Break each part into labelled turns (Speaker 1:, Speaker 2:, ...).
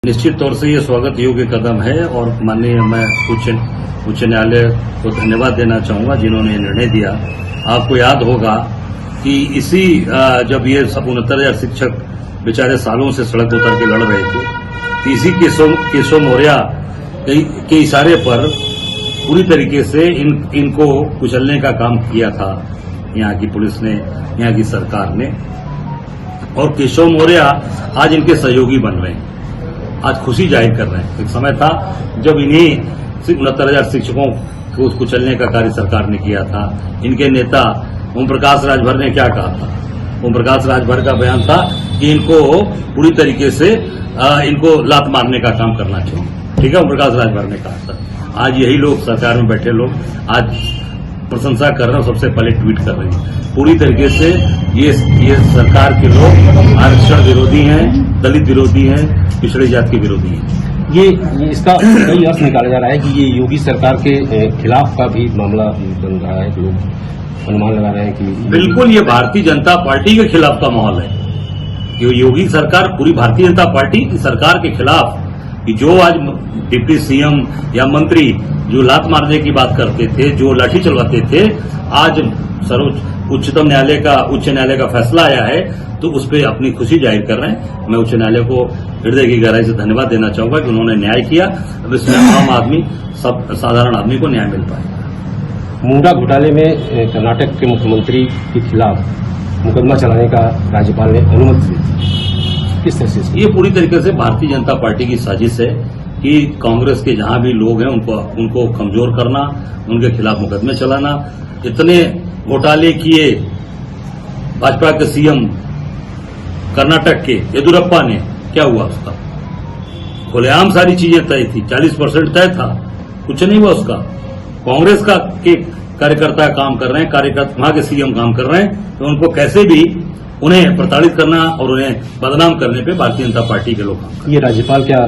Speaker 1: निश्चित तौर से ये स्वागत योग्य कदम है और माननीय मैं उच्च न्यायालय को धन्यवाद देना चाहूंगा जिन्होंने ये निर्णय दिया। आपको याद होगा कि इसी जब ये 69,000 शिक्षक बेचारे सालों से सड़क उतर के लड़ रहे थे, तो इसी केशव मौर्य के इशारे पर पूरी तरीके से इनको कुचलने का काम किया था यहाँ की पुलिस ने, यहाँ की सरकार ने। और केशव मौर्य आज इनके सहयोगी बन रहे हैं, आज खुशी जाहिर कर रहे हैं। एक समय था जब इन्हीं 69,000 शिक्षकों को कुचलने का कार्य सरकार ने किया था। इनके नेता ओम प्रकाश राजभर ने क्या कहा था? ओम प्रकाश राजभर का बयान था कि इनको पूरी तरीके से इनको लात मारने का काम करना चाहिए। ठीक है, ओम प्रकाश राजभर ने कहा था। आज यही लोग, सरकार में बैठे लोग, आज प्रशंसा कर रहे हैं, सबसे पहले ट्वीट कर रहे हैं। पूरी तरीके से ये सरकार के लोग आरक्षण विरोधी हैं, दलित विरोधी हैं, पिछड़ी जाति के विरोधी हैं।
Speaker 2: ये इसका कई अर्थ निकाला जा रहा है कि ये योगी सरकार के खिलाफ का भी मामला बन रहा है। लोग अनुमान लगा रहे हैं कि
Speaker 1: बिल्कुल ये भारतीय जनता पार्टी के खिलाफ का माहौल है। ये योगी सरकार पूरी भारतीय जनता पार्टी की सरकार के खिलाफ, कि जो आज डिप्टी सीएम या मंत्री जो लात मारने की बात करते थे, जो लाठी चलवाते थे, आज उच्च न्यायालय का फैसला आया है तो उस पर अपनी खुशी जाहिर कर रहे हैं। मैं उच्च न्यायालय को हृदय की गहराई से धन्यवाद देना चाहूंगा कि उन्होंने न्याय किया। अब इसमें आम आदमी, सब साधारण आदमी को न्याय मिल पाए।
Speaker 2: मुंडा घोटाले में कर्नाटक के मुख्यमंत्री के खिलाफ मुकदमा चलाने का राज्यपाल ने अनुमति दी। किस तरह से?
Speaker 1: ये पूरी तरीके से भारतीय जनता पार्टी की साजिश है कि कांग्रेस के जहां भी लोग हैं उनको कमजोर करना, उनके खिलाफ मुकदमे चलाना। इतने घोटाले किए भाजपा के सीएम कर्नाटक के येदियुरप्पा ने, क्या हुआ उसका? खुलेआम सारी चीजें तय थी, 40% तय था, कुछ नहीं हुआ उसका। कांग्रेस का के कार्यकर्ता काम कर रहे हैं, वहां के सीएम काम कर रहे हैं, तो उनको कैसे भी उन्हें प्रताड़ित करना और उन्हें बदनाम करने पे भारतीय जनता पार्टी के लोग काम कर रहे हैं।
Speaker 2: ये राज्यपाल क्या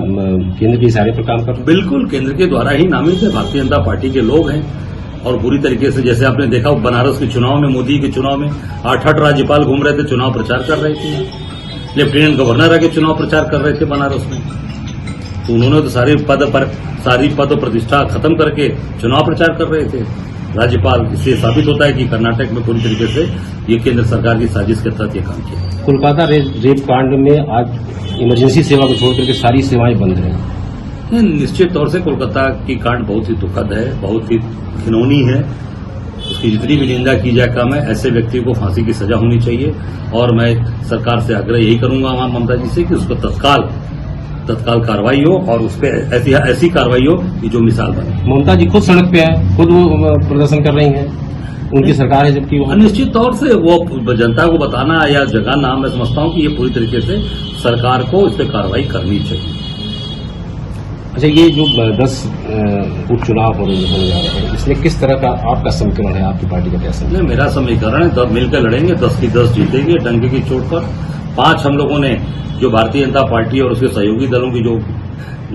Speaker 2: केंद्र के इशारे पर काम कर रहे हैं?
Speaker 1: बिल्कुल, केंद्र के द्वारा ही नामित है, भारतीय जनता पार्टी के लोग हैं। और पूरी तरीके से जैसे आपने देखा बनारस के चुनाव में, मोदी के चुनाव में 8 राज्यपाल घूम रहे थे, चुनाव प्रचार कर रहे थे। लेफ्टिनेंट गवर्नर आके चुनाव प्रचार कर रहे थे बनारस में, तो उन्होंने तो सारी पद प्रतिष्ठा खत्म करके चुनाव प्रचार कर रहे थे राज्यपाल। इससे साबित होता है कि कर्नाटक में पूरी तरीके से ये केंद्र सरकार की साजिश के तहत ये काम किया।
Speaker 2: कोलकाता रेप कांड में आज इमरजेंसी सेवा को छोड़कर के सारी सेवाएं बंद रही।
Speaker 1: निश्चित तौर से कोलकाता की कांड बहुत ही दुखद है, बहुत ही घिनौनी है। उसकी जितनी भी निंदा की जाए कम है। ऐसे व्यक्ति को फांसी की सजा होनी चाहिए और मैं सरकार से आग्रह यही करूंगा वहां ममता जी से कि उसको तत्काल कार्रवाई हो और उस पर ऐसी कार्रवाई हो कि जो मिसाल बने।
Speaker 2: ममता जी खुद सड़क पे है, खुद वो प्रदर्शन कर रही हैं, उनकी सरकार है, जबकि वो
Speaker 1: निश्चित तौर से वो जनता को बताना या जगाना, मैं समझता हूं कि ये पूरी तरीके से सरकार को इस पर कार्रवाई करनी चाहिए।
Speaker 2: अच्छा, ये जो 10 उपचुनाव होने जा रहे हैं, इसमें किस तरह का आपका समीकरण है? आपकी पार्टी का क्या समीकरण?
Speaker 1: मेरा समीकरण है, तब मिलकर लड़ेंगे, 10 की 10 जीतेंगे डंके की चोट पर। 5 हम लोगों ने जो भारतीय जनता पार्टी और उसके सहयोगी दलों की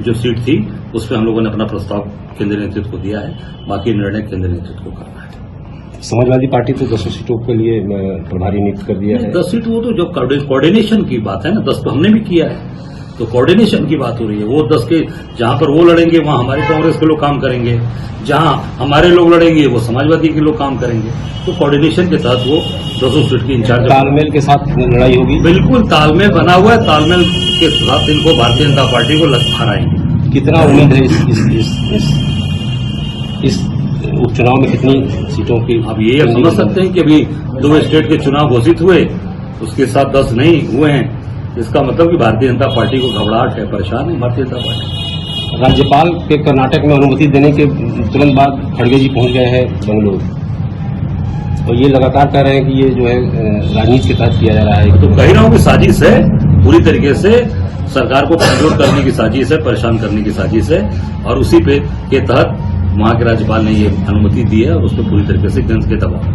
Speaker 1: जो सीट थी, उस पर हम लोगों ने अपना प्रस्ताव केंद्रीय नेतृत्व को दिया है। बाकी निर्णय केंद्रीय नेतृत्व को करना है।
Speaker 2: समाजवादी पार्टी तो 10 सीटों के लिए प्रभारी नियुक्त कर दिया है।
Speaker 1: 10 सीट वो तो जब कोऑर्डिनेशन की बात है ना, 10 तो हमने भी किया है, तो कोऑर्डिनेशन की बात हो रही है। वो 10 के जहां पर वो लड़ेंगे वहां हमारे कांग्रेस के लोग काम करेंगे, जहां हमारे लोग लड़ेंगे वो समाजवादी के लोग काम करेंगे। तो कोऑर्डिनेशन के तहत वो 200 सीट की इंचार्ज।
Speaker 2: तालमेल के साथ लड़ाई होगी?
Speaker 1: बिल्कुल, तालमेल बना हुआ है। तालमेल के साथ इनको भारतीय जनता पार्टी को हराएंगे।
Speaker 2: कितना उम्मीद है इस उपचुनाव में कितनी सीटों की?
Speaker 1: अब ये समझ सकते हैं कि अभी 2 स्टेट के चुनाव घोषित हुए, उसके साथ 10 नहीं हुए हैं। इसका मतलब कि भारतीय जनता पार्टी को घबराहट है, परेशान है भारतीय जनता पार्टी।
Speaker 2: राज्यपाल के कर्नाटक में अनुमति देने के तुरंत बाद खड़गे जी पहुंच गए हैं बेंगलुरु, और ये लगातार कह रहे हैं कि ये जो है राजनीति के तहत किया जा रहा है।
Speaker 1: तो कह रहा हूं कि साजिश है, पूरी तरीके से सरकार को कमजोर करने की साजिश है, परेशान करने की साजिश है, और उसी पे के तहत वहां के राज्यपाल ने ये अनुमति दी है और उस पर पूरी तरीके से केंद्र के दबाव